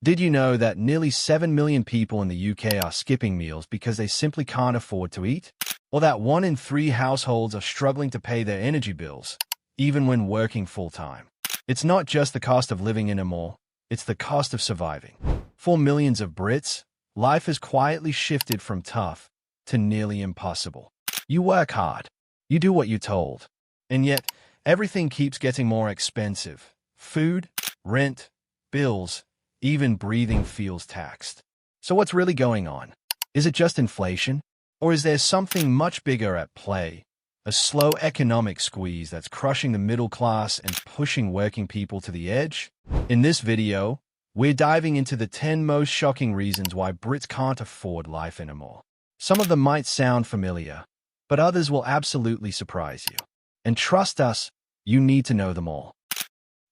Did you know that nearly 7 million people in the UK are skipping meals because they simply can't afford to eat? Or that 1 in 3 households are struggling to pay their energy bills, even when working full-time? It's not just the cost of living anymore, it's the cost of surviving. For millions of Brits, life has quietly shifted from tough to nearly impossible. You work hard, you do what you're told, and yet everything keeps getting more expensive. Food, rent, bills, even breathing feels taxed. So what's really going on? Is it just inflation? Or is there something much bigger at play? A slow economic squeeze that's crushing the middle class and pushing working people to the edge? In this video, we're diving into the 10 most shocking reasons why Brits can't afford life anymore. Some of them might sound familiar, but others will absolutely surprise you. And trust us, you need to know them all.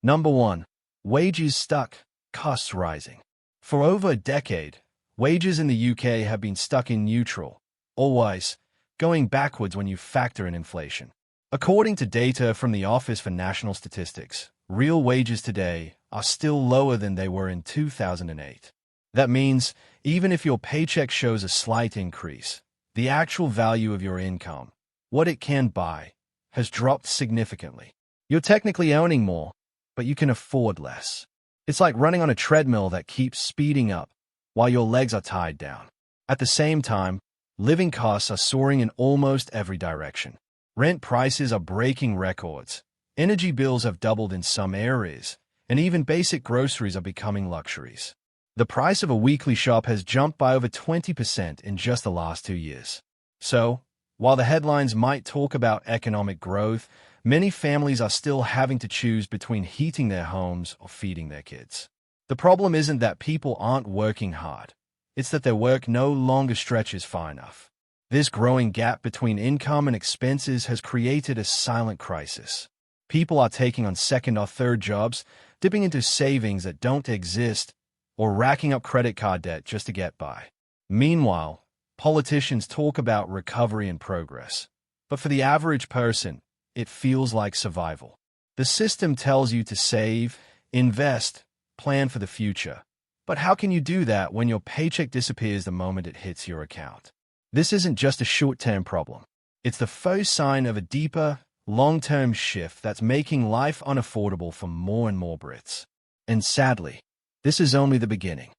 Number 1. Wages stuck, costs rising. For over a decade, wages in the UK have been stuck in neutral, always going backwards when you factor in inflation. According to data from the Office for National Statistics, real wages today are still lower than they were in 2008. That means, even if your paycheck shows a slight increase, the actual value of your income, what it can buy, has dropped significantly. You're technically earning more, but you can afford less. It's like running on a treadmill that keeps speeding up while your legs are tied down. At the same time, living costs are soaring in almost every direction. Rent prices are breaking records, energy bills have doubled in some areas, and even basic groceries are becoming luxuries. The price of a weekly shop has jumped by over 20% in just the last 2 years. So, while the headlines might talk about economic growth, many families are still having to choose between heating their homes or feeding their kids. The problem isn't that people aren't working hard. It's that their work no longer stretches far enough. This growing gap between income and expenses has created a silent crisis. People are taking on second or third jobs, dipping into savings that don't exist, or racking up credit card debt just to get by. Meanwhile, politicians talk about recovery and progress. But for the average person, it feels like survival. The system tells you to save, invest, plan for the future. But how can you do that when your paycheck disappears the moment it hits your account? This isn't just a short-term problem. It's the first sign of a deeper, long-term shift that's making life unaffordable for more and more Brits. And sadly, this is only the beginning.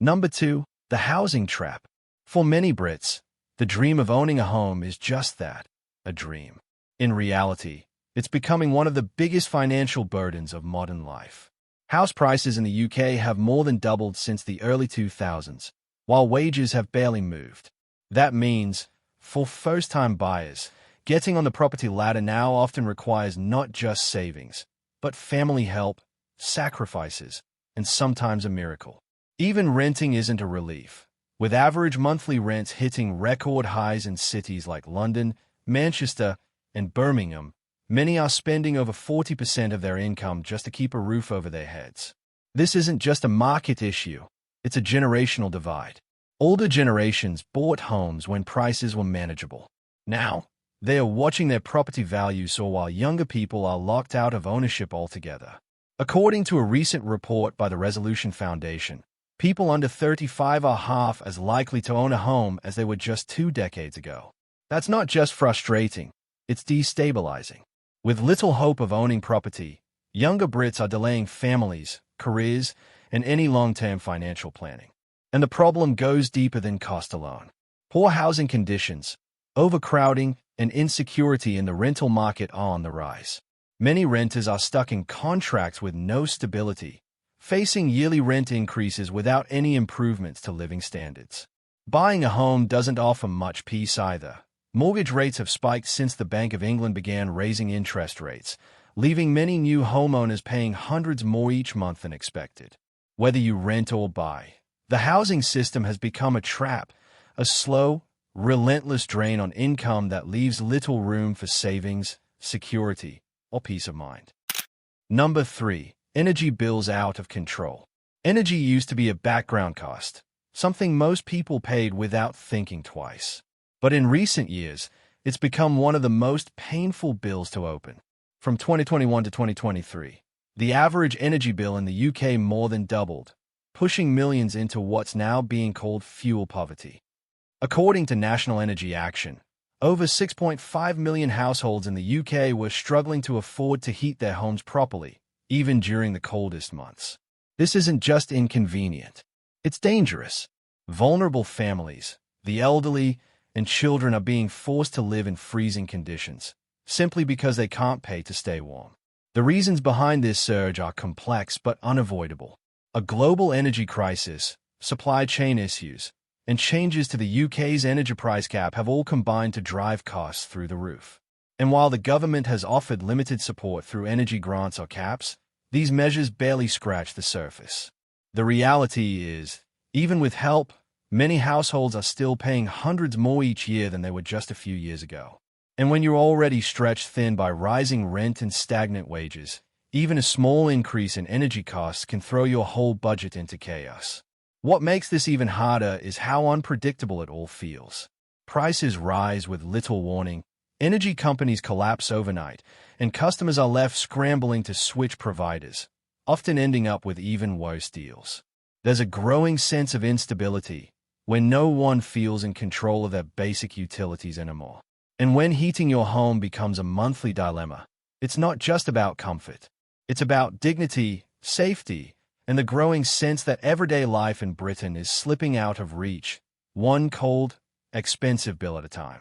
Number 2, the housing trap. For many Brits, the dream of owning a home is just that, a dream. In reality, it's becoming one of the biggest financial burdens of modern life. House prices in the UK have more than doubled since the early 2000s, while wages have barely moved. That means, for first-time buyers, getting on the property ladder now often requires not just savings, but family help, sacrifices, and sometimes a miracle. Even renting isn't a relief, with average monthly rents hitting record highs in cities like London, Manchester, and Birmingham. Many are spending over 40% of their income just to keep a roof over their heads. This isn't just a market issue, it's a generational divide. Older generations bought homes when prices were manageable. Now, they are watching their property values soar while younger people are locked out of ownership altogether. According to a recent report by the Resolution Foundation, people under 35 are half as likely to own a home as they were just 2 decades ago. That's not just frustrating, it's destabilizing. With little hope of owning property, younger Brits are delaying families, careers, and any long-term financial planning. And the problem goes deeper than cost alone. Poor housing conditions, overcrowding, and insecurity in the rental market are on the rise. Many renters are stuck in contracts with no stability, facing yearly rent increases without any improvements to living standards. Buying a home doesn't offer much peace either. Mortgage rates have spiked since the Bank of England began raising interest rates, leaving many new homeowners paying hundreds more each month than expected. Whether you rent or buy, the housing system has become a trap, a slow, relentless drain on income that leaves little room for savings, security, or peace of mind. Number 3, energy bills out of control. Energy used to be a background cost, something most people paid without thinking twice. But in recent years, it's become one of the most painful bills to open. From 2021 to 2023, the average energy bill in the UK more than doubled, pushing millions into what's now being called fuel poverty. According to National Energy Action, over 6.5 million households in the UK were struggling to afford to heat their homes properly, even during the coldest months. This isn't just inconvenient. It's dangerous. Vulnerable families, the elderly, and children are being forced to live in freezing conditions, simply because they can't pay to stay warm. The reasons behind this surge are complex but unavoidable. A global energy crisis, supply chain issues, and changes to the UK's energy price cap have all combined to drive costs through the roof. And while the government has offered limited support through energy grants or caps, these measures barely scratch the surface. The reality is, even with help, many households are still paying hundreds more each year than they were just a few years ago. And when you're already stretched thin by rising rent and stagnant wages, even a small increase in energy costs can throw your whole budget into chaos. What makes this even harder is how unpredictable it all feels. Prices rise with little warning, energy companies collapse overnight, and customers are left scrambling to switch providers, often ending up with even worse deals. There's a growing sense of instability when no one feels in control of their basic utilities anymore. And when heating your home becomes a monthly dilemma, it's not just about comfort. It's about dignity, safety, and the growing sense that everyday life in Britain is slipping out of reach, one cold, expensive bill at a time.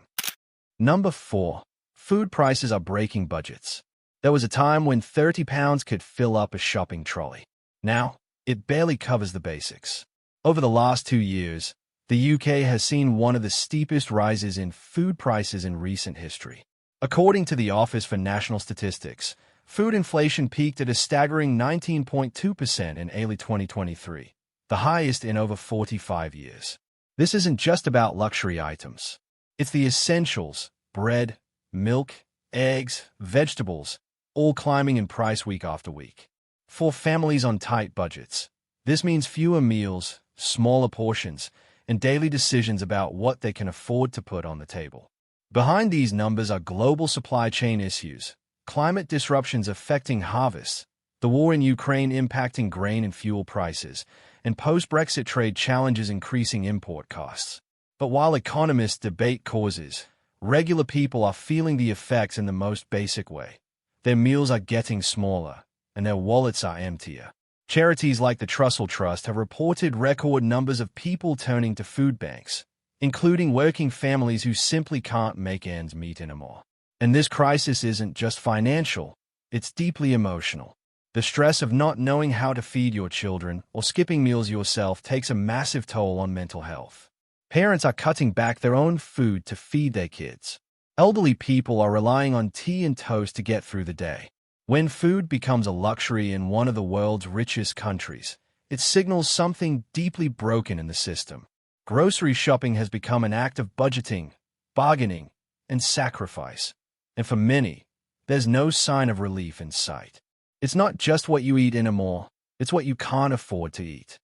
Number 4. Food prices are breaking budgets. There was a time when £30 could fill up a shopping trolley. Now, it barely covers the basics. Over the last 2 years, the UK has seen one of the steepest rises in food prices in recent history. According to the Office for National Statistics, food inflation peaked at a staggering 19.2% in early 2023, the highest in over 45 years. This isn't just about luxury items. It's the essentials, bread, milk, eggs, vegetables, all climbing in price week after week. For families on tight budgets, this means fewer meals, smaller portions, and daily decisions about what they can afford to put on the table. Behind these numbers are global supply chain issues, climate disruptions affecting harvests, the war in Ukraine impacting grain and fuel prices, and post-Brexit trade challenges increasing import costs. But while economists debate causes, regular people are feeling the effects in the most basic way. Their meals are getting smaller, and their wallets are emptier. Charities like the Trussell Trust have reported record numbers of people turning to food banks, including working families who simply can't make ends meet anymore. And this crisis isn't just financial, it's deeply emotional. The stress of not knowing how to feed your children or skipping meals yourself takes a massive toll on mental health. Parents are cutting back their own food to feed their kids. Elderly people are relying on tea and toast to get through the day. When food becomes a luxury in one of the world's richest countries, it signals something deeply broken in the system. Grocery shopping has become an act of budgeting, bargaining, and sacrifice. And for many, there's no sign of relief in sight. It's not just what you eat anymore, it's what you can't afford to eat.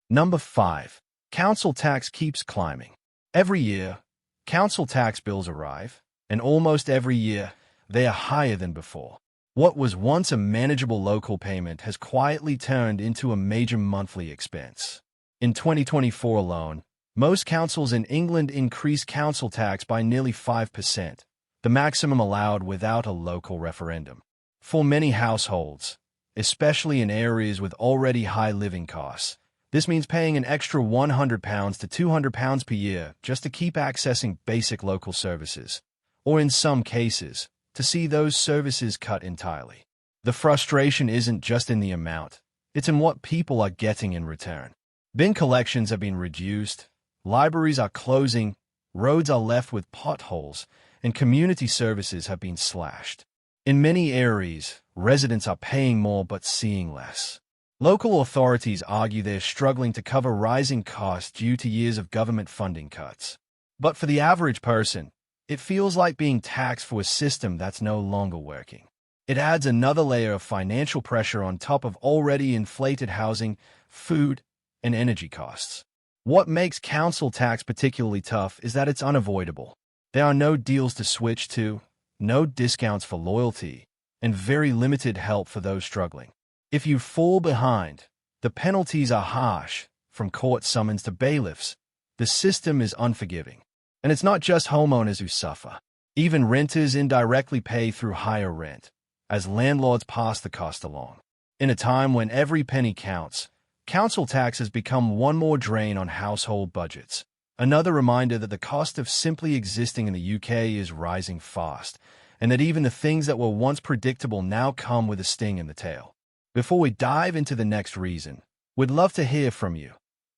Number 5. Council tax keeps climbing. Every year, council tax bills arrive, and almost every year, they are higher than before. What was once a manageable local payment has quietly turned into a major monthly expense. In 2024 alone, most councils in England increased council tax by nearly 5%, the maximum allowed without a local referendum. For many households, especially in areas with already high living costs, this means paying an extra £100 to £200 per year just to keep accessing basic local services, or in some cases, to see those services cut entirely. The frustration isn't just in the amount, it's in what people are getting in return. Bin collections have been reduced, libraries are closing, roads are left with potholes, and community services have been slashed. In many areas, residents are paying more but seeing less. Local authorities argue they're struggling to cover rising costs due to years of government funding cuts. But for the average person, it feels like being taxed for a system that's no longer working. It adds another layer of financial pressure on top of already inflated housing, food, and energy costs. What makes council tax particularly tough is that it's unavoidable. There are no deals to switch to, no discounts for loyalty, and very limited help for those struggling. If you fall behind, The penalties are harsh, from court summons to bailiffs. The system is unforgiving. And it's not just homeowners who suffer. Even renters indirectly pay through higher rent, as landlords pass the cost along. In a time when every penny counts, council tax has become one more drain on household budgets. Another reminder that the cost of simply existing in the UK is rising fast, and that even the things that were once predictable now come with a sting in the tail. Before we dive into the next reason, we'd love to hear from you.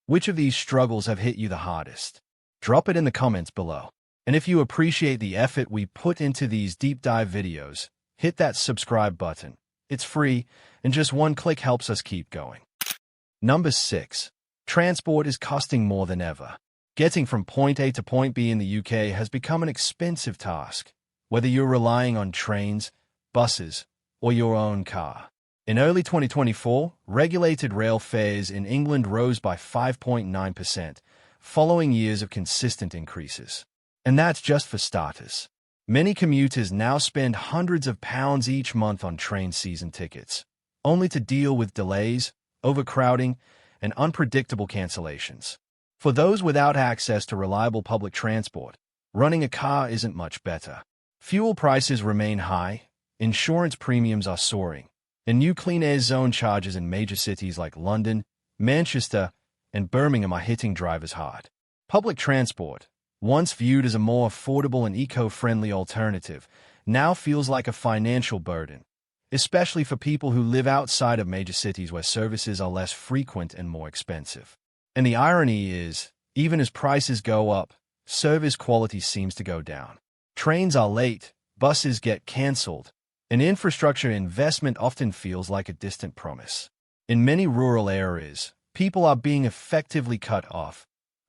Which of these struggles have hit you the hardest? Drop it in the comments below. And if you appreciate the effort we put into these deep dive videos, hit that subscribe button. It's free, and just one click helps us keep going. Number 6. Transport is costing more than ever. Getting from point A to point B in the UK has become an expensive task, whether you're relying on trains, buses, or your own car. In early 2024, regulated rail fares in England rose by 5.9%, following years of consistent increases. And that's just for starters. Many commuters now spend hundreds of pounds each month on train season tickets, only to deal with delays, overcrowding, and unpredictable cancellations. For those without access to reliable public transport, running a car isn't much better. Fuel prices remain high, insurance premiums are soaring, and new clean air zone charges in major cities like London, Manchester, and Birmingham are hitting drivers hard. Public transport, once viewed as a more affordable and eco-friendly alternative, now feels like a financial burden, especially for people who live outside of major cities where services are less frequent and more expensive. And the irony is, even as prices go up, service quality seems to go down. Trains are late, buses get cancelled, and infrastructure investment often feels like a distant promise. In many rural areas, people are being effectively cut off.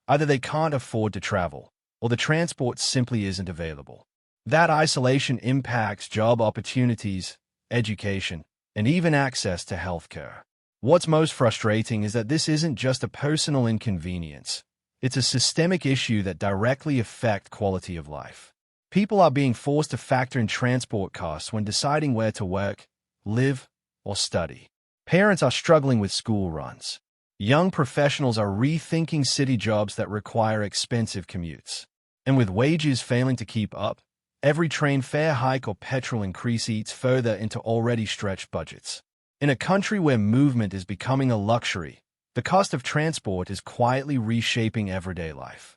Either they can't afford to travel, or the transport simply isn't available. That isolation impacts job opportunities, education, and even access to healthcare. What's most frustrating is that this isn't just a personal inconvenience. It's a systemic issue that directly affects quality of life. People are being forced to factor in transport costs when deciding where to work, live, or study. Parents are struggling with school runs. Young professionals are rethinking city jobs that require expensive commutes. And with wages failing to keep up, every train fare hike or petrol increase eats further into already stretched budgets. In a country where movement is becoming a luxury, the cost of transport is quietly reshaping everyday life.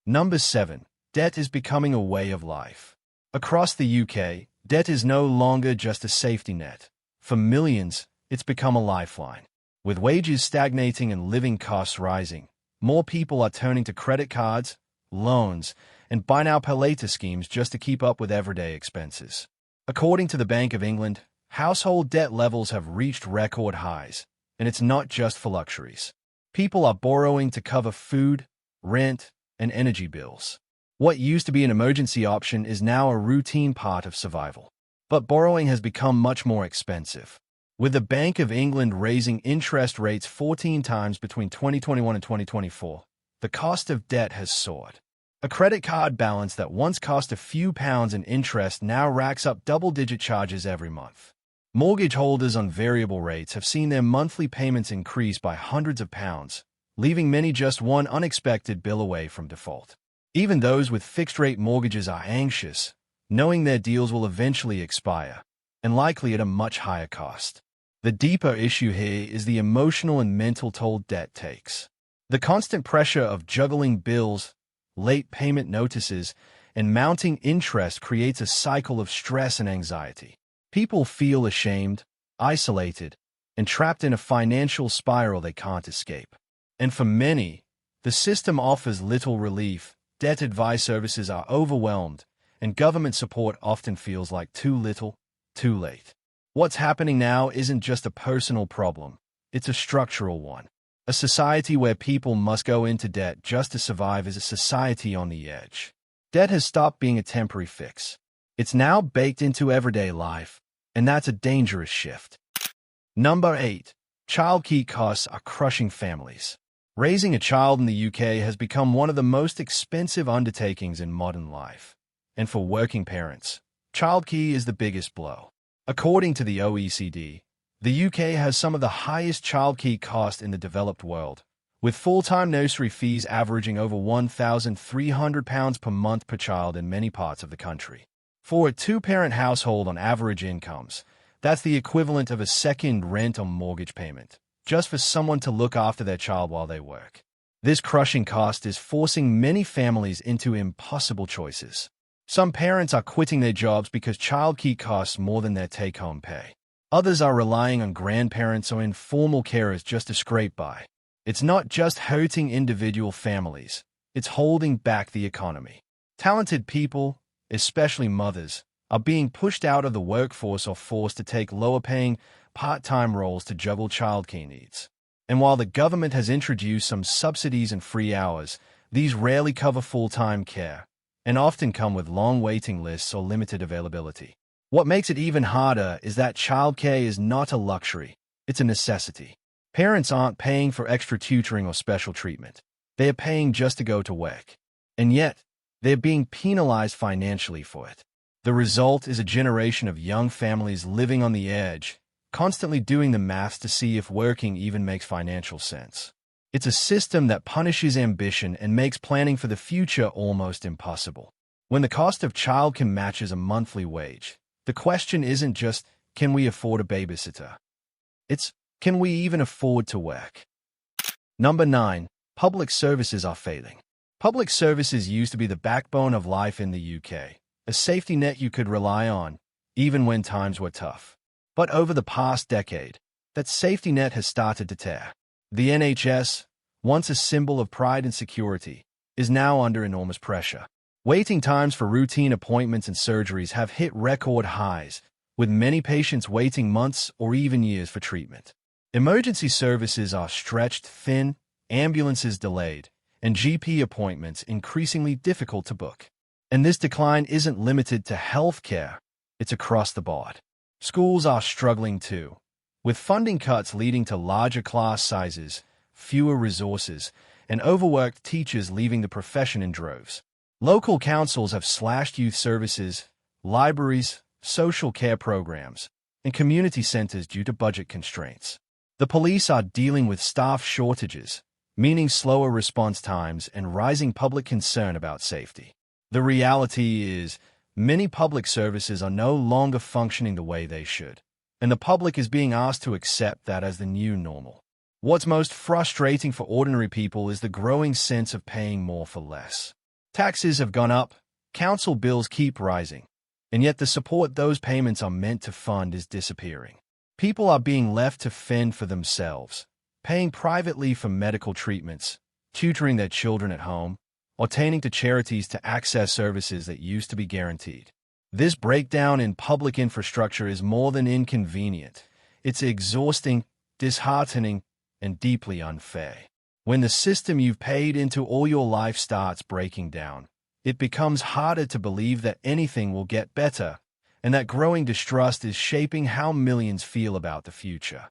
Number 7. Debt is becoming a way of life. Across the UK, debt is no longer just a safety net. For millions, it's become a lifeline. With wages stagnating and living costs rising, more people are turning to credit cards, loans, and buy now pay later schemes just to keep up with everyday expenses. According to the Bank of England, household debt levels have reached record highs, and it's not just for luxuries. People are borrowing to cover food, rent, and energy bills. What used to be an emergency option is now a routine part of survival. But borrowing has become much more expensive. With the Bank of England raising interest rates 14 times between 2021 and 2024, the cost of debt has soared. A credit card balance that once cost a few pounds in interest now racks up double-digit charges every month. Mortgage holders on variable rates have seen their monthly payments increase by hundreds of pounds, leaving many just one unexpected bill away from default. Even those with fixed-rate mortgages are anxious, knowing their deals will eventually expire, and likely at a much higher cost. The deeper issue here is the emotional and mental toll debt takes. The constant pressure of juggling bills, late payment notices, and mounting interest creates a cycle of stress and anxiety. People feel ashamed, isolated, and trapped in a financial spiral they can't escape. And for many, the system offers little relief. Debt advice services are overwhelmed, and government support often feels like too little, too late. What's happening now isn't just a personal problem, it's a structural one. A society where people must go into debt just to survive is a society on the edge. Debt has stopped being a temporary fix. It's now baked into everyday life, and that's a dangerous shift. Number 8. Childcare costs are crushing families. Raising a child in the UK has become one of the most expensive undertakings in modern life. And for working parents, childcare is the biggest blow. According to the OECD, The UK has some of the highest childcare costs in the developed world, with full-time nursery fees averaging over £1,300 per month per child in many parts of the country. For a two-parent household on average incomes, that's the equivalent of a second rent or mortgage payment, just for someone to look after their child while they work. This crushing cost is forcing many families into impossible choices. Some parents are quitting their jobs because childcare costs more than their take-home pay. Others are relying on grandparents or informal carers just to scrape by. It's not just hurting individual families, it's holding back the economy. Talented people, especially mothers, are being pushed out of the workforce or forced to take lower-paying, part-time roles to juggle childcare needs. And while the government has introduced some subsidies and free hours, these rarely cover full-time care, and often come with long waiting lists or limited availability. What makes it even harder is that childcare is not a luxury, it's a necessity. Parents aren't paying for extra tutoring or special treatment. They are paying just to go to work. And yet, they're being penalized financially for it. The result is a generation of young families living on the edge, constantly doing the maths to see if working even makes financial sense. It's a system that punishes ambition and makes planning for the future almost impossible. When the cost of childcare matches a monthly wage, the question isn't just, can we afford a babysitter? It's, can we even afford to work? Number 9. Public services are failing. Public services used to be the backbone of life in the UK, a safety net you could rely on, even when times were tough. But over the past decade, that safety net has started to tear. The NHS, once a symbol of pride and security, is now under enormous pressure. Waiting times for routine appointments and surgeries have hit record highs, with many patients waiting months or even years for treatment. Emergency services are stretched thin, ambulances delayed, and GP appointments increasingly difficult to book. And this decline isn't limited to healthcare, it's across the board. Schools are struggling too, with funding cuts leading to larger class sizes, fewer resources, and overworked teachers leaving the profession in droves. Local councils have slashed youth services, libraries, social care programs, and community centers due to budget constraints. The police are dealing with staff shortages, meaning slower response times and rising public concern about safety. The reality is, many public services are no longer functioning the way they should, and the public is being asked to accept that as the new normal. What's most frustrating for ordinary people is the growing sense of paying more for less. Taxes have gone up, council bills keep rising, and yet the support those payments are meant to fund is disappearing. People are being left to fend for themselves, paying privately for medical treatments, tutoring their children at home, or turning to charities to access services that used to be guaranteed. This breakdown in public infrastructure is more than inconvenient. It's exhausting, disheartening, and deeply unfair. When the system you've paid into all your life starts breaking down, it becomes harder to believe that anything will get better, and that growing distrust is shaping how millions feel about the future.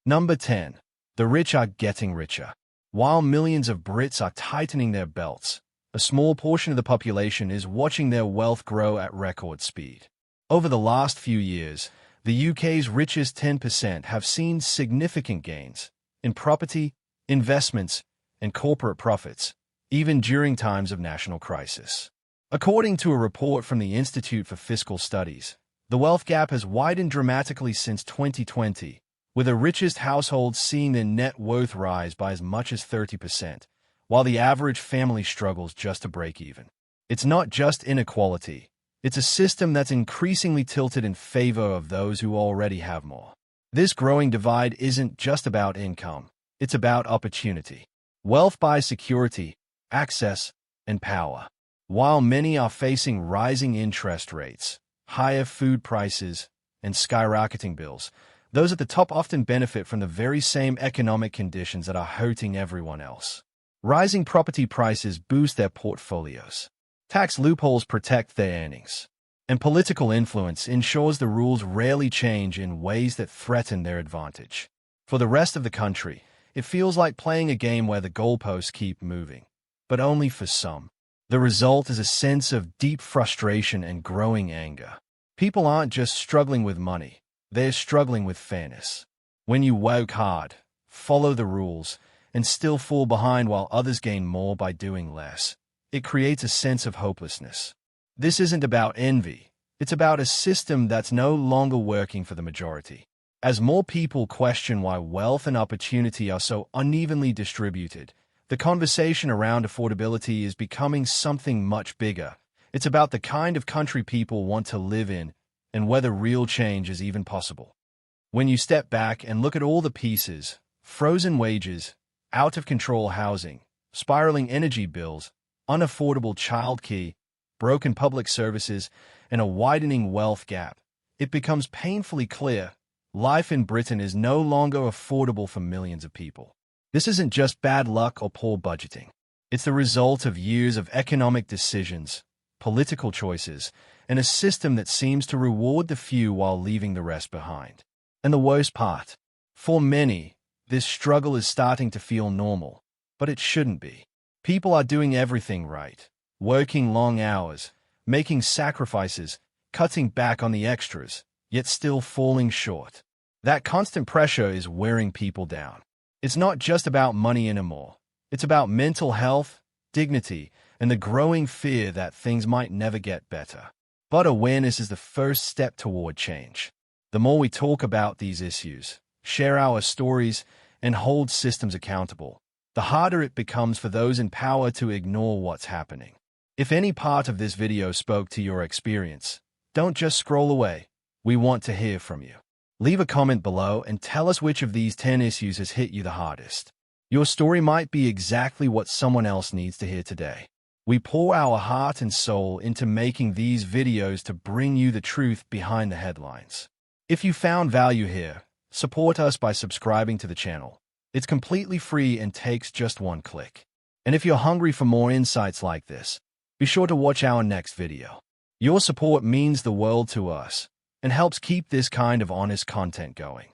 Number 10. The rich are getting richer. While millions of Brits are tightening their belts, a small portion of the population is watching their wealth grow at record speed. Over the last few years, the UK's richest 10% have seen significant gains in property, investments, and corporate profits, even during times of national crisis. According to a report from the Institute for Fiscal Studies, the wealth gap has widened dramatically since 2020, with the richest households seeing their net worth rise by as much as 30%, while the average family struggles just to break even. It's not just inequality, it's a system that's increasingly tilted in favor of those who already have more. This growing divide isn't just about income, it's about opportunity. Wealth buys security, access, and power. While many are facing rising interest rates, higher food prices, and skyrocketing bills, those at the top often benefit from the very same economic conditions that are hurting everyone else. Rising property prices boost their portfolios. Tax loopholes protect their earnings. And political influence ensures the rules rarely change in ways that threaten their advantage. For the rest of the country, it feels like playing a game where the goalposts keep moving, but only for some. The result is a sense of deep frustration and growing anger. People aren't just struggling with money, They're struggling with fairness. When you work hard, follow the rules, and still fall behind while others gain more by doing less, it creates a sense of hopelessness. This isn't about envy. It's about a system that's no longer working for the majority. As more people question why wealth and opportunity are so unevenly distributed, the conversation around affordability is becoming something much bigger. It's about the kind of country people want to live in and whether real change is even possible. When you step back and look at all the pieces, frozen wages, out-of-control housing, spiraling energy bills, unaffordable childcare, broken public services, and a widening wealth gap, it becomes painfully clear life in Britain is no longer affordable for millions of people. This isn't just bad luck or poor budgeting. It's the result of years of economic decisions, political choices, and a system that seems to reward the few while leaving the rest behind. And the worst part, for many, this struggle is starting to feel normal, but it shouldn't be. People are doing everything right, working long hours, making sacrifices, cutting back on the extras, yet still falling short. That constant pressure is wearing people down. It's not just about money anymore. It's about mental health, dignity, and the growing fear that things might never get better. But awareness is the first step toward change. The more we talk about these issues, share our stories, and hold systems accountable, the harder it becomes for those in power to ignore what's happening. If any part of this video spoke to your experience, don't just scroll away. We want to hear from you. Leave a comment below and tell us which of these 10 issues has hit you the hardest. Your story might be exactly what someone else needs to hear today. We pour our heart and soul into making these videos to bring you the truth behind the headlines. If you found value here, support us by subscribing to the channel. It's completely free and takes just one click. And if you're hungry for more insights like this, be sure to watch our next video. Your support means the world to us and helps keep this kind of honest content going.